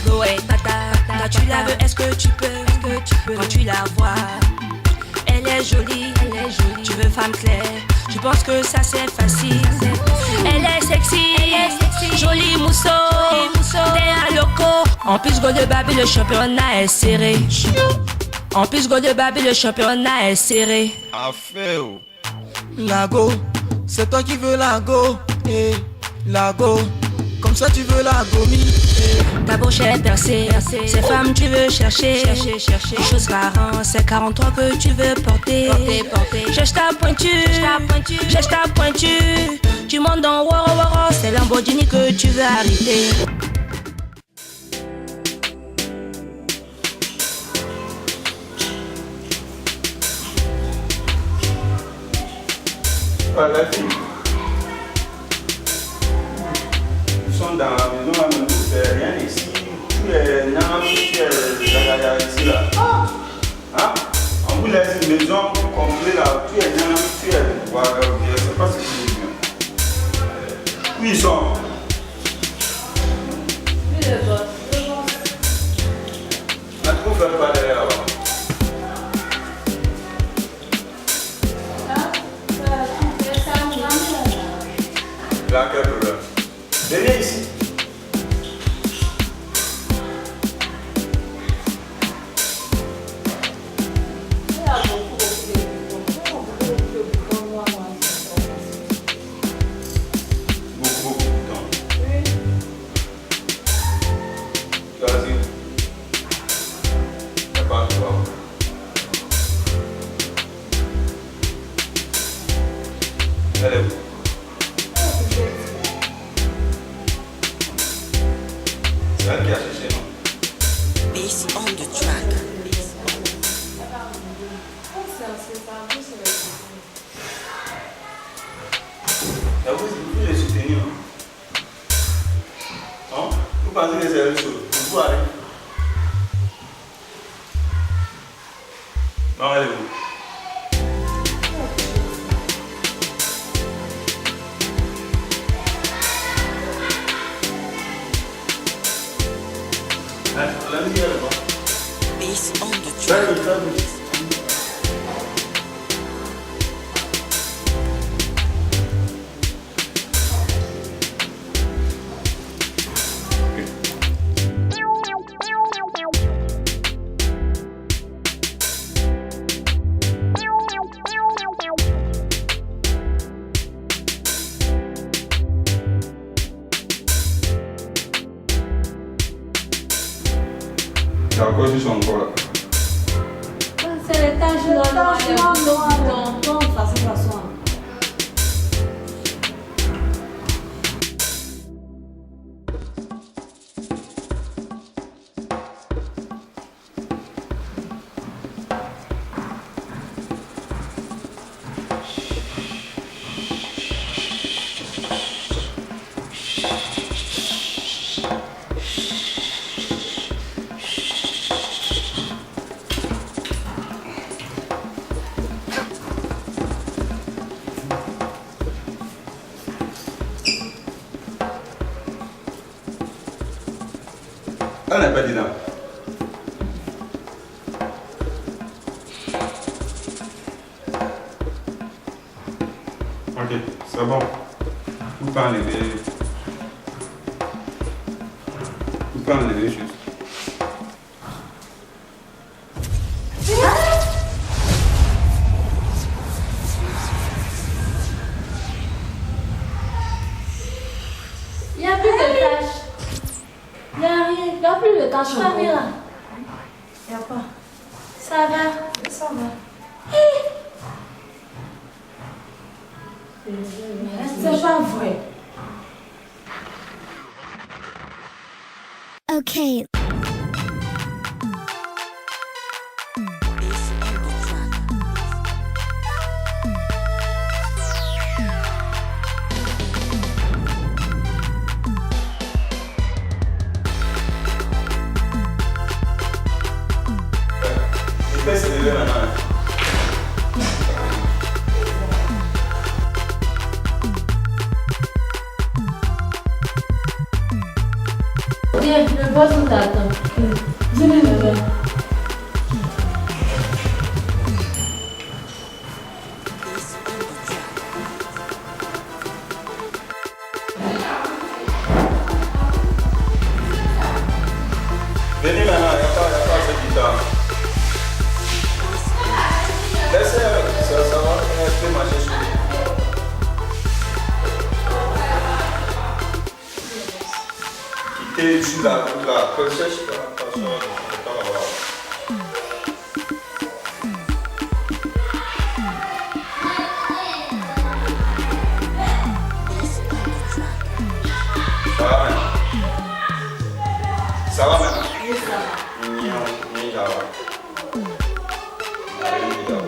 Chloé, toi tu la veux, est-ce que tu peux, quand tu la vois, elle est jolie, tu veux femme claire, je pense que ça c'est facile. Elle est sexy, jolie mousseau, t'es un loco. En plus go de Babi le championnat est serré. En plus go de Babi le championnat est serré. Affaire. Lago, c'est toi qui veux la go, Lago, comme ça tu veux la gomi, Ta bouche est percée, ces femmes tu veux chercher, chose rare, c'est 43 que tu veux porter. Cherche ta pointure, tu montes dans Woro Woro, c'est Lamborghini que tu veux arrêter. La fille. Nous sommes dans la maison, on ne fait rien ici. Tu es tu es ici là. Hein? On vous laisse une maison complète là. Tu es tu es. Voilà, je ne sais pas ce que je dis. Où ils sont? On ne peut pas derrière là. Là, quel problème? Venez ici. Beaucoup de temps. Oui. Vas-y. C'est pas toi. Elle est où? C'est elle qui a cherché, non? Bass on the track. Vous les soutenir. Hein? Vous pensez que c'est la même chose? Vous allez. Non, elle est où? La musique est là-bas. Bass on the track. À cause ils sont encore là. C'est les tâches de non, façon. Elle n'est pas dedans. Ok, c'est bon. Vous pouvez enlever. Vous pouvez enlever juste. Il n'y a plus de tâches. Il n'y a rien. Il n'y a plus de tâches encore. Il n'y a pas. Ça va. Ça va. C'est pas vrai. Okay. Bass on the track. Il fait se lever maintenant. Viens, le boss nous attend. Dis-lui le verre. Bass on the track. Venez maintenant, il n'y a pas cette guitare. Laissez, ça va, elle peut marcher sur lui. Quittez sur la route là, que je cherche pas sur la route. Bass on the track. Ça va maintenant? Ça va maintenant? Oui, ça va. Oui, ça va. Allez, ça va.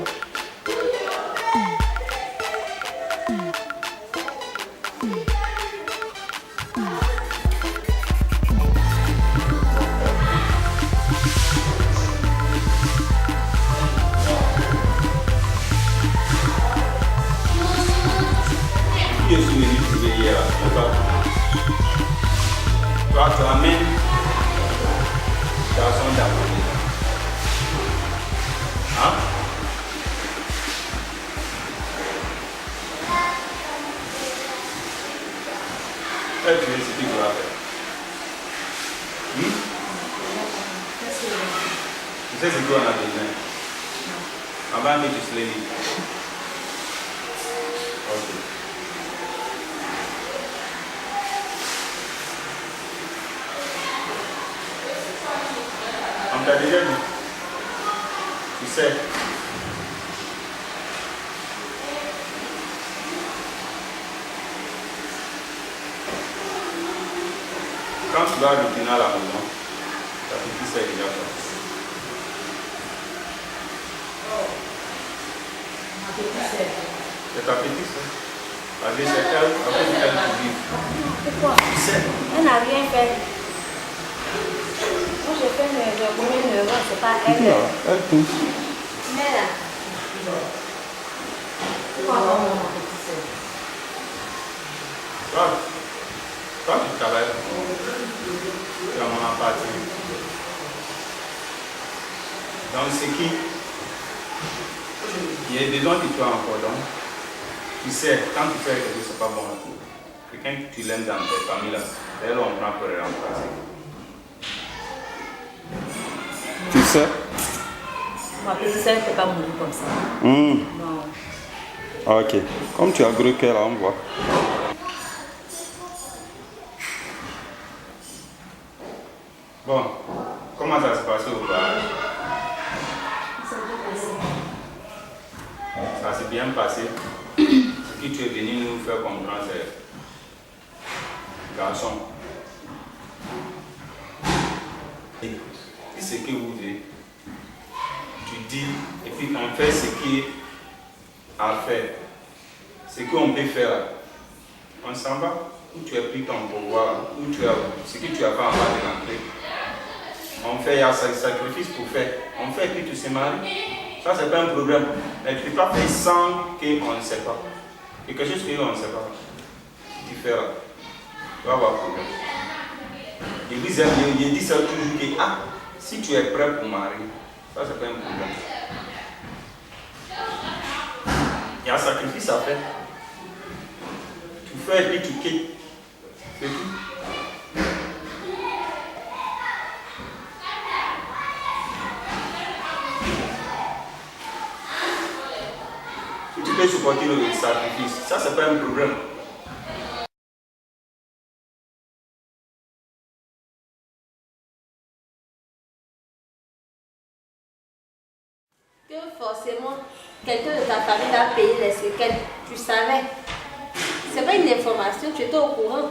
Qui est-ce qui est venu trouver hier? Toi, tu amènes garçon d'appeler. Hein? Tu sais ce que tu vas faire. Tu sais ce qu'on a besoin. Avant que tu se lèves. Ok. On t'a déjà dit. Tu sais. Quand tu vas retourner à la maison, ta petite sœur est déjà partie. Ma petite sœur. C'est ta petite sœur. Avec elle qui vit. C'est quoi? Tu sais. Elle n'a rien fait. Moi, j'ai fait le premier neurone, c'est pas elle. Elle touche. Mais là. C'est quoi ma petite sœur? Toi, tu travailles. Tu as mon appartement. Donc, c'est qui? Il y a des gens qui tuent encore. Donc, tu sais, quand tu fais quelque chose, c'est pas bon. Quelqu'un que tu l'aimes dans tes familles, là, elle, on prend pour le remplacer. Tu sais? Ma petite sœur ne peut pas mourir comme ça. Non. Ok. Comme tu as gros cœur, là, on voit. Bon, comment ça se passe au bar? Ça s'est bien passé. Ce que tu es venu nous faire comprendre, c'est garçon. Et ce que vous voulez, tu dis, et puis on fait ce qui est à faire. Ce qu'on peut faire, on s'en va. Où tu as pris ton pouvoir, où tu as, ce que tu as fait en bas de l'entrée. On fait, il y a un sacrifice pour faire. On fait que tu te maries. Ça, c'est pas un problème. Mais tu ne peux pas faire sans qu'on ne sait pas. Et quelque chose qu'on ne sait pas. Tu fais là. Tu vas avoir un problème. Et puis, je dis ça toujours que, si tu es prêt pour marier, ça, c'est pas un problème. Il y a un sacrifice à faire. Tu fais et puis tu quittes. C'est tout. Si tu peux supporter le sacrifice, ça c'est pas un problème. Que forcément, quelqu'un de ta famille va payer les séquelles. Tu savais. C'est pas une information, tu étais au courant.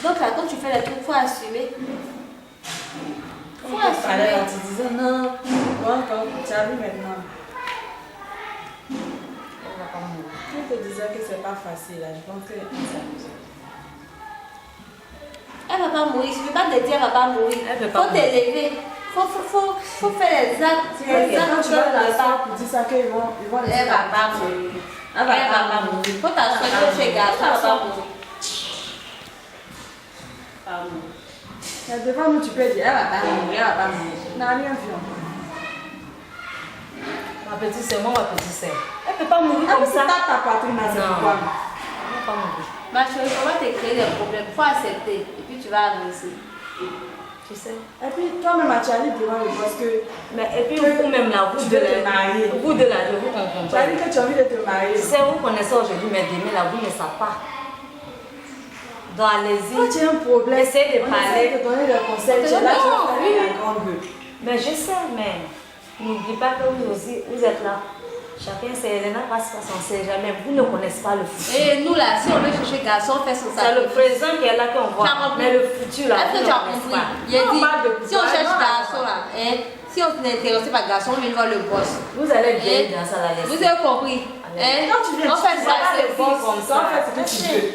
Donc là, quand tu fais les trucs, il faut assumer. Faut assumer. Alors, tu disais non. Quand tu as vu maintenant. Elle va pas mourir. Je te disais que c'est pas facile. Là. Je pense qu'elle s'amuse. Elle va pas mourir. Je ne veux pas te dire elle va pas mourir. Elle peut pas Faut mourir. t'élever. Faut faire les actes. Les Quand actes tu vas de la la faire pour dire ça qu'ils vont laisser Elle va pas mourir. Elle va pas mourir. Faut t'assurer que chez garçon, elle va pas mourir. Pas mourir. Mais devant nous, tu peux dire, elle va pas mourir, elle va pas mourir. On n'a rien vu encore. Ma petite sœur, moi, ma petite sœur. Elle peut pas mourir comme ça. Tape ta poitrine, c'est pourquoi. Elle peut pas mourir. Ma chérie, on va te créer des problèmes. Il faut accepter. Et puis tu vas avancer. Tu sais. Et puis toi-même, tu as dit devant le boss que Mais et puis vous-même là, vous tu de veux te la marier. vous de la je vous comprends Tu as pas. dit que tu as envie de te marier. Tu sais, vous connaissez aujourd'hui, mais demain là, vous ne savez pas. Donc allez-y. Quand tu as un problème, Essayez de on parler. essaie de donner des conseils. Tu es là, tu vas oui. faire la grande gueule. Mais je sais, mais n'oubliez pas que vous aussi, vous êtes là. Chacun sait, Elena passe pas, on ne sait jamais. Vous ne connaissez pas le futur. Et nous là, si on veut chercher garçon, on fait son C'est le sacrifice. présent qui est là qu'on voit. Tu as compris? Mais le futur là, Est-ce que vous tu as ne connaissez compris? pas. Il a On dit, parle de si on pouvoir, cherche non, garçon là, si on est intéressé par garçon, on vient voir le boss. Vous allez bien Hein? dans ça la laisse. Vous avez compris? Quand tu viens, On fait tu ça, vas c'est les filles comme ça, on fait ce que tu veux.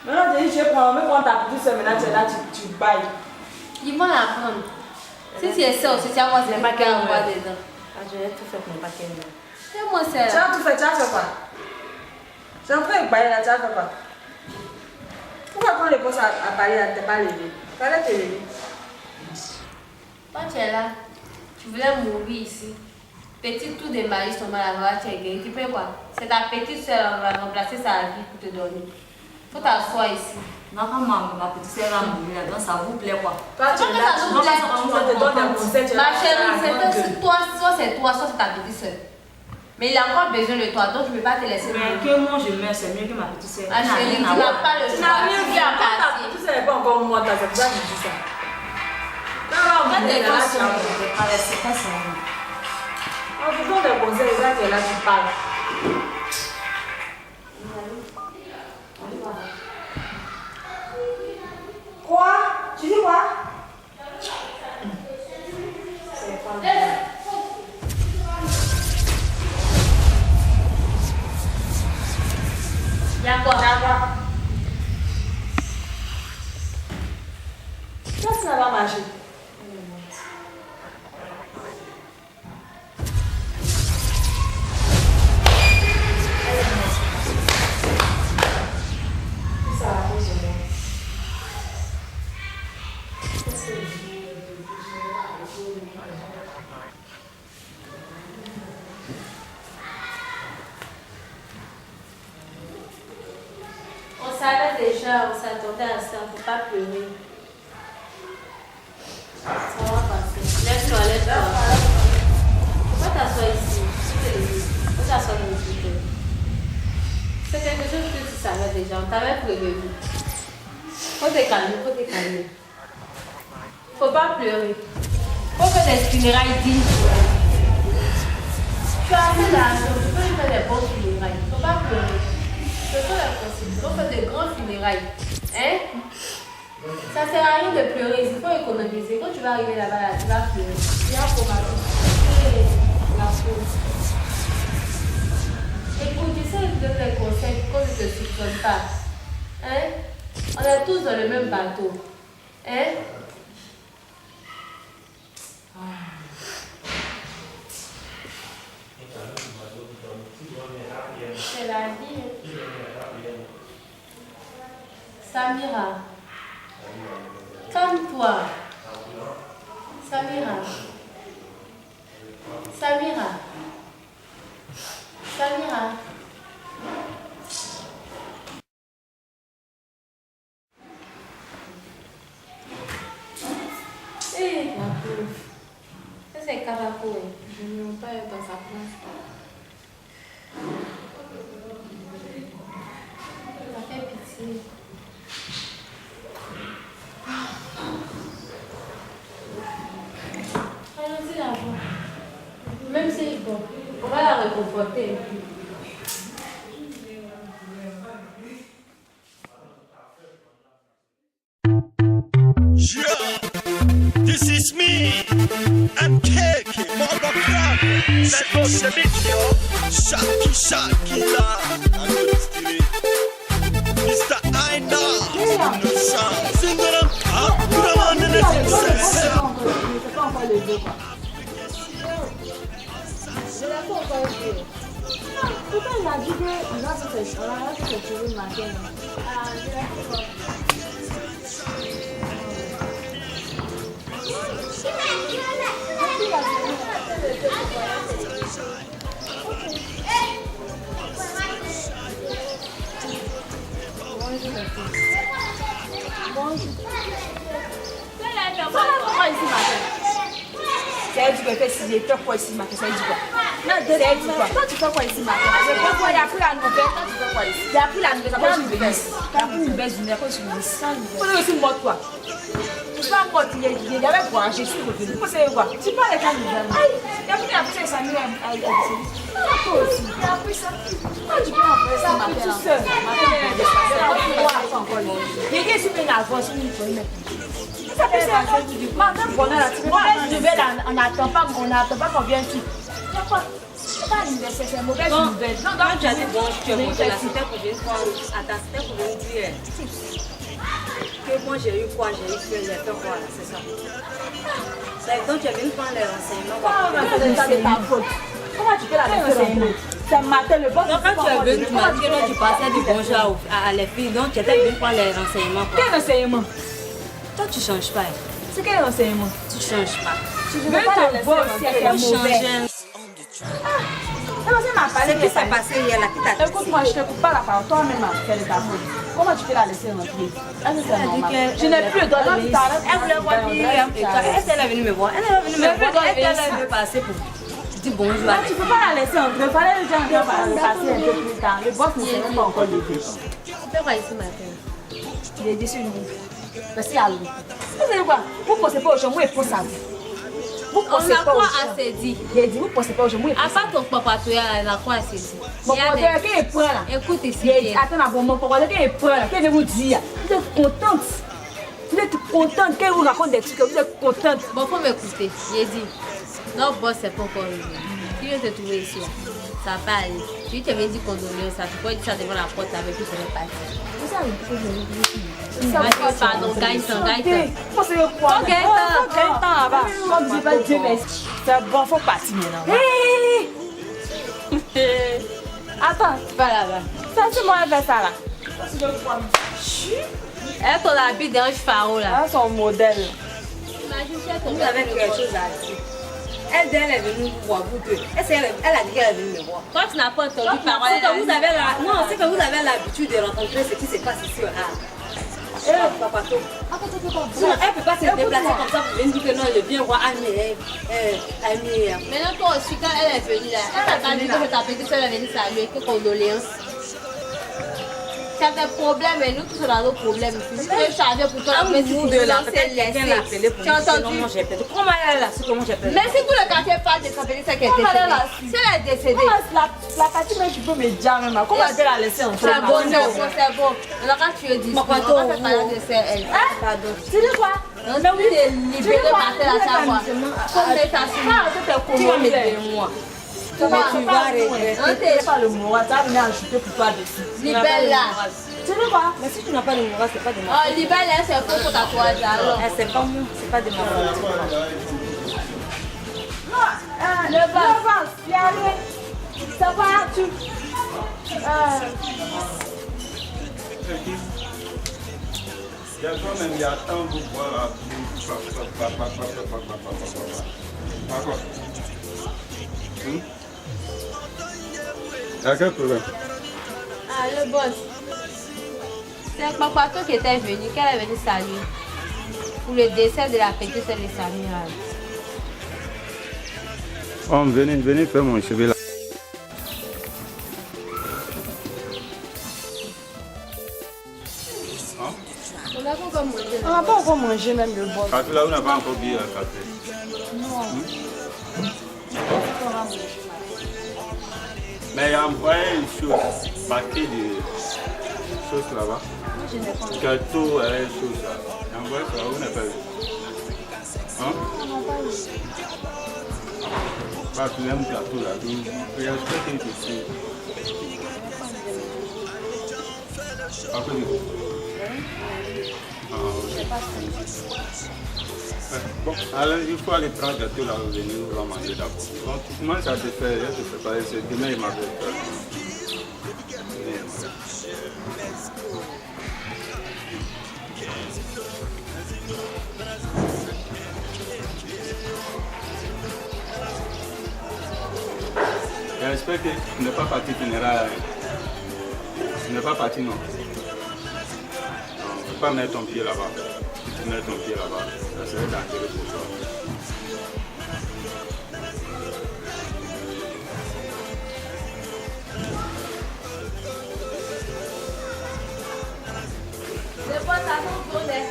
Maintenant, tu dis, je prends, me prends ta petite soeur, maintenant tu es là, tu bailles. Ils vont l'apprendre. Si tu es ça aussi, tu vas voir ce Mais pas qu'il y a qu'elle voir meure. dedans. Ah, je vais tout faire pour ne pas qu'elle meure. Fais-moi Tu ça. as tout fait, tu as fait quoi? Tu es en train de bailler là, tu as fait quoi? Pourquoi quand les boss à bailler là, tu n'es pas levé? Tu allais te lever. Quand tu es là, tu voulais mourir ici. Petite, tout démarrer son mal à voir, tu es gagné. Tu fais quoi? C'est ta petite soeur qui va remplacer sa vie pour te donner. Faut t'asseoir ici. Non, quand ma petite sœur va mourir, donc ça vous plaît quoi? Toi, tu es là, tu Non, te donnes des conseils, tu es là. Ma chérie, tu es là, c'est toi, soit c'est toi, soit c'est ta petite soeur. Mais il a encore besoin de toi, donc je ne peux pas te laisser Mais mourir. que moi je meurs, c'est mieux que ma petite sœur. Ma chérie, tu n'as pas le Tu choix. n'as rien Tu vu, viens quand ta partir. petite soeur n'est pas encore morte, c'est pour ça que je dis ça. Là, là, on Quand dit, t'es là, pas tu as C'est pas ça. on te donne des conseils, là, tu es là, tu parles. Quoi? Tu dis quoi? C'est pas bien. Il y a quoi? Ça, ça va marcher. Ça va fonctionner. On savait déjà, on s'attendait à ça, il ne faut pas pleurer. Ça va passer. Lève-toi, lève-toi. Faut pas t'asseoir ici. Faut t'asseoir dans le fauteuil. C'est quelque chose que tu savais déjà, on t'avait prévenu. Faut te calmer, faut te calmer. Faut pas pleurer. Faut faire des funérailles dignes. Tu as assez d'argent, tu peux lui faire des bonnes funérailles. Faut pas pleurer. C'est pas la possible. On fait de grandes funérailles. Hein? Ça sert à rien de pleurer. Il faut économiser. Quand tu vas arriver là-bas, là, tu vas pleurer. Viens pour ma la pause. Écoute, tu sais, je te donne des conseils quand je ne te soupçonne pas. Hein? On est tous dans le même bateau. Hein? C'est la vie. Samira. Calme-toi. Samira. Samira. Samira. Hé, la pauvre. Ça, c'est Kabako. Je ne veux pas être dans sa place. Ça fait pitié. Allons-y là-bas. Même si bon, on va la réconforter. Yeah, this is me. I'm Keke, motherfucker. Let's go, Shabikio. Shaki, la. I know this TV. Mr. Aina. Singaram. Ah, put on the next. C'est pas encore levé, quoi. Je l'ai pas encore levé. Non, pourquoi il a dit qu'il a fait ses cheveux matin? Ah, je l'ai fait. Pourquoi ici matin? C'est du fait si j'ai fait quoi ici matin? C'est du quoi? Non, c'est du quoi? Toi tu fais quoi ici matin? Il a pris la nouvelle. Toi tu fais quoi ici? Il a pris la nouvelle. Quand je vais ici. T'as pris une nouvelle journée. Quand je vais ici. Faut aussi mort quoi? Tu vas mort. Il y avait quoi? Je suis revenu. Pourquoi c'est quoi? Tu parles avec la nouvelle. Aïe! Il a pris la petite Samuel à toi aussi. Il a pris ça. Pourquoi tu peux en faire ça matin? Tout seul. Il y a des super nerveux. Ça fait ça. Matin, bonheur, tu peux pas nouvelle, on n'attend pas qu'on vienne tout. Pourquoi? C'est pas l'université, c'est une mauvaise nouvelle. Non, quand tu as dit bon, tu es monté là, c'était pour venir prendre à ta c'était pour venir dire que moi j'ai eu quoi, j'ai fait quoi là, c'est ça. Donc tu es venu prendre les renseignements. Comment tu peux la laisser? C'est matin, le boss. Donc quand tu es venu, tu m'as dit que tu passais du bonjour à les filles, donc tu étais venu prendre les renseignements. Quel renseignement? Toi tu changes pas. C'est quel renseignement? Tu changes pas. Tu veux pas la laisser aussi avec la mauvaise. C'est que ça passé hier là, qui t'a dit. Écoute-moi, je te coupe pas la parole. Toi-même, elle est ta faute. Comment tu peux la laisser rentrer? Je n'ai plus le droit de venir. Elle voulait voir Myriam et toi. Elle est venue me voir. Elle est venue me voir. Elle est passer pour dire bonjour. Là, tu peux pas la laisser entrer. Il fallait déjà passer un peu plus tard. Le boss ne s'est même pas encore levé. Tu fais quoi ici matin? Il est déçu de nous. Parce qu'il y a l'eau. Vous savez quoi? Vous ne pensez pas aujourd'hui, il faut savoir. Vous On pensez a pas quoi aujourd'hui. assez dit? Il a dit, vous ne pensez pas aujourd'hui. À part ton papa, tu as quoi assez dit? Mon papa, qui est prêt là? Écoute ici. Il a dit, attends, mon papa, qui est prêt là? Qu'est-ce que vous dites? Vous êtes contente. Vous êtes contente. Qu'elle vous raconte des trucs, vous êtes contente. Bon, faut m'écouter. J'ai dit, notre boss, c'est pas encore revenu. Tu viens te trouver ici là. Ça va pas aller. Tu t'es dit condoléances, ça. Tu peux dire ça devant la porte avec qui tu es parti. Vous savez, Pardon, Gaëtan. Faut se reprendre. Gaëtan là-bas. Comme je pas Dieu merci. C'est bon, faut partir maintenant. Attends, Pas là-bas. ça c'est moi qui fais ça là. Elle ton habit d'un pharo là. Ah, son modèle. Imagine si elle Vous avez quelque chose à dire. Elle est venue vous voir, vous deux. Elle a dit qu'elle est venue me voir. Toi, tu n'as pas entendu C'est parole. que vous avez non, c'est que vous avez l'habitude de rencontrer ce qui se passe ici au Havre. Papa, elle ne peut pas se déplacer comme ça pour venir dire que non, elle vient voir Annie. Maintenant, toi aussi, quand elle est venue là, elle t'a pas dit que ta petite soeur est venue saluer, que condoléances. Tu as des problèmes et nous tous on a nos problèmes. Si tu es chargé pour toi, mais si Vous tu deux là, c'est peut-être quelqu'un l'a appelé pour Tu as dire que non, entendu? moi j'ai perdu. Comment elle est là? C'est comment j'ai perdu? Mais si tout le quartier parle de sa petite soeur qui est Comment elle est là? décédée, si elle est décédée, La partie même tu peux me dire même. Comment tu peux la laisser entrer? c'est bon. Alors quand tu es dispo, on va faire parler de ça, elle. Pardon. Tu dis quoi? On a voulu libérer par terre à chaque fois. Comme les tasses. Tu vas me dire moi. Tu vas C'est pas le mot, tu vas venir ajouter pour toi dessus. libère là. Tu dis quoi? Mais si tu n'as pas de moral, c'est pas de ma Oh, libère là, c'est faux pour tatouage alors. faute. C'est pas moi, c'est pas de ma faute. Le boss, il y a rien. Ça va, tu. Il y a quand même, il y a tant de voir à quoi? Il y a quel problème? Ah, le boss. C'est papa toi qui était venu, qu'elle est venue saluer. Pour le décès de la petite soeur de Samira. Oh, venez faire mon cheveu là. On a encore mangé. On n'a pas encore mangé même le boss. Café là, on n'a pas encore bu le café. Mais il y a une chose, paquet de choses là-bas. Gâteau et choses là. Il y a envoyé ça, on n'a pas vu. Hein? Pas tout le même gâteau là. Donc, j'espère qu'il est ici. Après, bon, alors il faut aller prendre le gâteau là, venir nous va manger d'abord. Donc tu commences à te faire, je te préparer, c'est demain il m'appelle. J'espère que tu n'es pas parti, tu n'es pas parti non. pas mettre ton pied là-bas. Si tu mets ton pied là-bas, ça serait dangereux pour toi. C'est pas ça, ton tourner.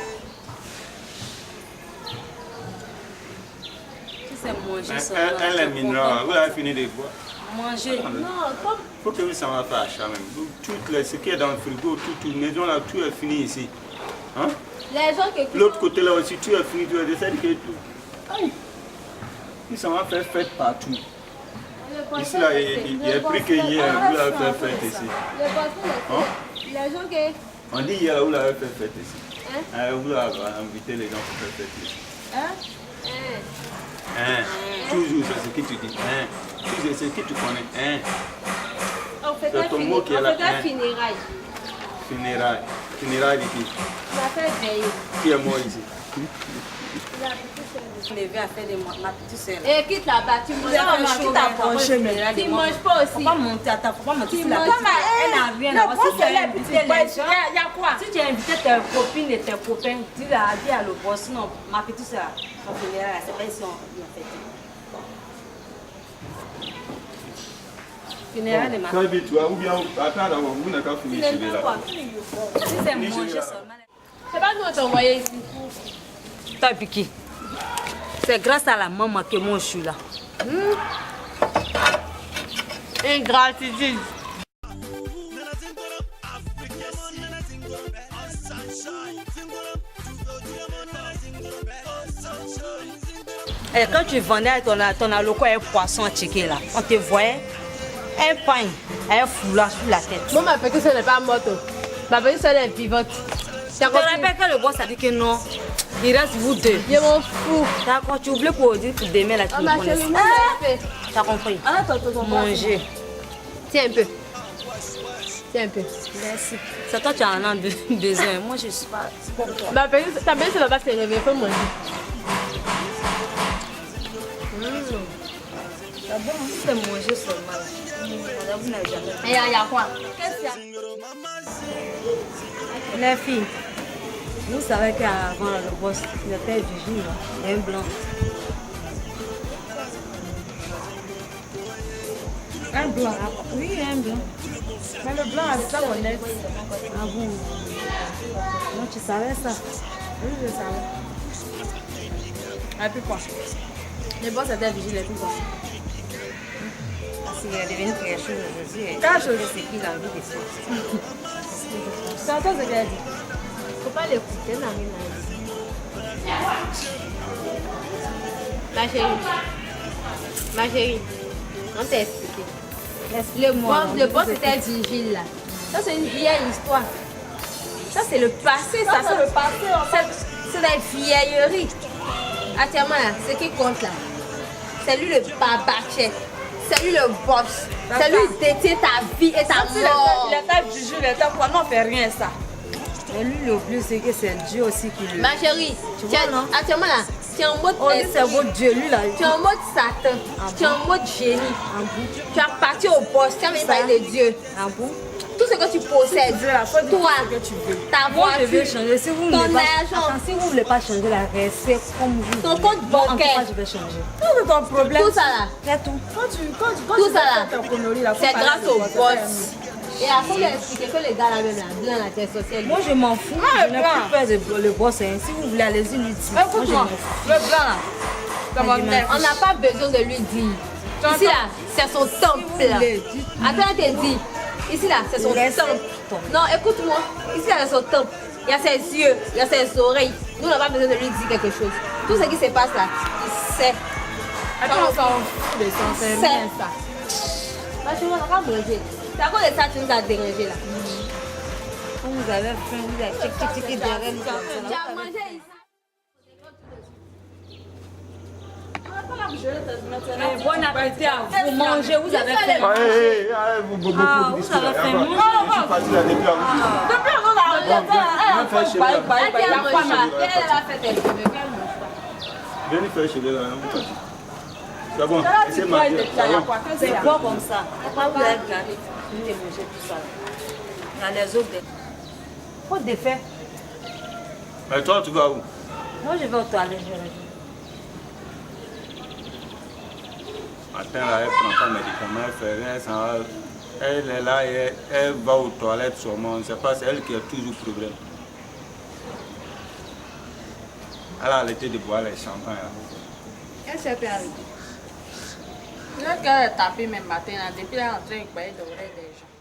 C'est manger ça. Elle est mineure, vous avez fini de boire. Manger. Non, comme. Faut que vous s'en va faire achat même. Ce qui est dans le frigo, toute maison là, tout est fini ici. Hein? Les gens qui. L'autre côté là aussi, tout est fini, tu as décidé que tout. Aïe! Ils s'en va faire fête partout. Ici là, il y a pris que hier, vous l'avez fait fête ici. Hein? Les gens qui. On dit hier, vous l'avez fait fête ici. Hein? Vous l'avez invité les gens pour faire fête ici. Hein? Toujours, c'est ce que tu dis. Toujours, c'est ce que tu connais. On fait C'est ton mot qui est là. funérailles. Funérailles. Funérailles de qui? On a fait veiller. Qui est mort ici? Je l'ai vu à faire ma petite soeur. Et quitte là-bas, tu manges pas. Tu manges pas aussi. Faut pas monter à ta, faut pas monter sur la manges table. pas. Elle n'a rien à voir. Si tu as invité les gens, il y a quoi? Si tu as invité tes copines et tes copains, dis à le boss, sinon ma petite soeur, son funéraire, c'est pas ici on vient fêter. Funéraire de ma Très vite, ou bien, attends d'abord, vous n'avez qu'à finir chez lui là. Si c'est manger seulement. C'est pas nous on t'a envoyé ici. T'as piqué. C'est grâce à la maman que moi je suis là. Ingratitude. Et quand tu vendais ton aloco un poisson à checker là, on te voyait un pain, un foulard sur la tête. Moi, ma petite soeur n'est pas morte. Ma petite soeur est vivante. Je te rappelle que le boss a dit que non. Il reste vous deux. Je m'en fous. D'accord, tu oublies pour dire pour demain là, tu Oh, me ma connais. chérie, moi, j'ai fait. T'as compris? Ah, attends. Manger. Tiens un peu. Tiens un peu. Merci. C'est toi qui en as besoin. Moi, je suis pas. Ma petite, ta belle, ça va pas se réveiller. Il faut manger. C'est bon, c'est manger seulement là. Vous n'avez jamais. Et il y a quoi? Qu'est-ce qu'il y a? Les filles, vous savez qu'avant le boss, il était vigile, un blanc. Un blanc? Oui, un blanc. Mais le blanc avec ça, on est. Ah bon? Non, tu savais ça? Oui, je savais. Et puis quoi? Le boss était vigile et puis quoi? Parce qu'il est devenu quelque chose aujourd'hui. Quelque chose? C'est qu'il a envie de faire. Tu entends ce qu'elle a dit? Faut pas l'écouter, Nami. Ma chérie, on t'a expliqué. Explique-moi. Le boss était vigile là. Ça c'est une vieille histoire. Ça c'est le passé, ça c'est le passé. C'est des vieilleries. Actuellement là, ce qui compte là, c'est lui le babaché. C'est lui le boss. C'est lui qui détient ta vie et ta mort. Il était vigile, il était quoi? Non, on fait rien ça. Mais lui, le plus, c'est que c'est Dieu aussi qui le. Ma chérie, Tu vois, non? actuellement là, tu es en mode. On dit c'est votre Dieu, lui là. Tu es en mode Satan. Tu es en mode génie. Tu as parti au boss. Tu as même parlé de Dieu. Ah bon? Tout ce que tu possèdes, toi, ta Moi, je vais voiture, changer. Si vous ne ton voulez pas, argent, attends, si vous voulez pas changer la restez comme vous. ton voulez. compte Bon, en tout bancaire. cas, je vais changer. Tout ton problème. tout ça là, C'est tout. Quand tu tout ça là, fais ta connerie, là, faut c'est parler grâce de au toi, c'est boss. pas Et après, il a expliqué que les gars là même là, blanc là, t'es social. Moi, je m'en fous. Ah, Je n'ai blanc. plus peur de le boss. Hein. Si vous voulez, allez-y, lui dire. Moi, je Écoute-moi, m'en fous. le blanc là. Comment Je m'en faire? On n'a pas besoin de lui dire. Ici là, c'est son temple. vous voulez, dites. Attends, je te dis. Ici là, c'est son Laissez temple. tomber. Non, écoute-moi. Ici là, c'est son temple. Il y a ses yeux, il y a ses oreilles. Nous, on n'a pas besoin de lui dire quelque chose. Tout ce qui se passe là, il sait. Attends, on s'en fout de ça, c'est C'est rien ça. Bah, tu vois, on n'a pas mangé. C'est à cause de ça que tu nous as dérangé là. Quand vous avez faim, vous avez tic derrière nous. Tu as mangé ici. Bon appétit à vous. Mangez, vous avez faim. Vous Ah, vous avez faim. Je suis parti là depuis avant. Depuis on a arrêté Viens faire chez lui. Elle a fait tes cheveux. Viens lui faire chez lui là. C'est bon, c'est ma vie. C'est quoi comme ça? Pourquoi vous avez gardé? Vous ne mangez tout ça. Il y a les autres. Faut défaire. Mais toi, tu vas où? Moi, je vais aux toilettes, je reviens. Matin, là, elle prend pas de médicaments, elle fait rien, elle est là, elle va aux toilettes sûrement. On ne sait pas, c'est elle qui a toujours problème. Elle a arrêté de boire les champagnes. Qu'est-ce qu'elle peut arrêter? Là, qu'elle a tapé même matin, depuis elle est en train de croire d'ouvrir des gens.